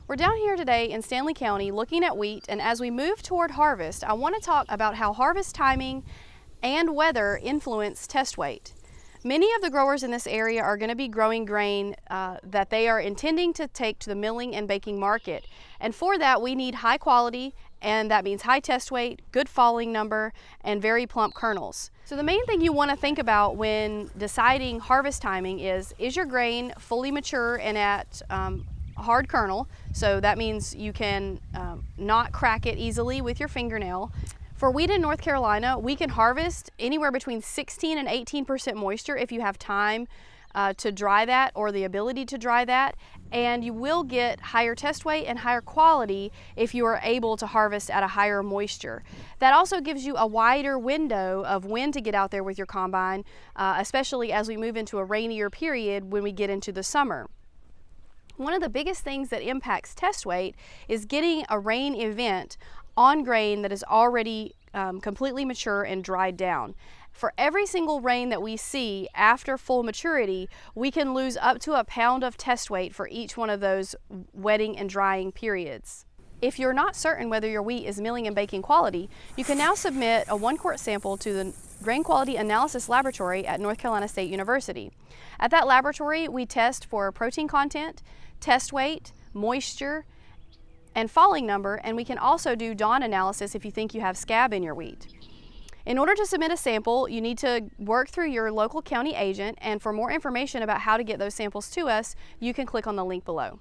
We're down here today in Stanley County looking at wheat, and as we move toward harvest, I want to talk about how harvest timing and weather influence test weight. Many of the growers in this area are going to be growing grain that they are intending to take to the milling and baking market. And for that, we need high quality, and that means high test weight, good falling number, and very plump kernels. So the main thing you want to think about when deciding harvest timing is your grain fully mature and at hard kernel? So that means you can not crack it easily with your fingernail. For wheat in North Carolina, we can harvest anywhere between 16 and 18% moisture if you have time to dry that or the ability to dry that, and you will get higher test weight and higher quality if you are able to harvest at a higher moisture. That also gives you a wider window of when to get out there with your combine, especially as we move into a rainier period when we get into the summer. One of the biggest things that impacts test weight is getting a rain event on grain that is already completely mature and dried down. For every single rain that we see after full maturity, we can lose up to a pound of test weight for each one of those wetting and drying periods. If you're not certain whether your wheat is milling and baking quality, you can now submit a 1-quart sample to the Grain Quality Analysis Laboratory at North Carolina State University. At that laboratory, we test for protein content, test weight, moisture, and falling number, and we can also do dawn analysis if you think you have scab in your wheat. In order to submit a sample, you need to work through your local county agent, and for more information about how to get those samples to us, you can click on the link below.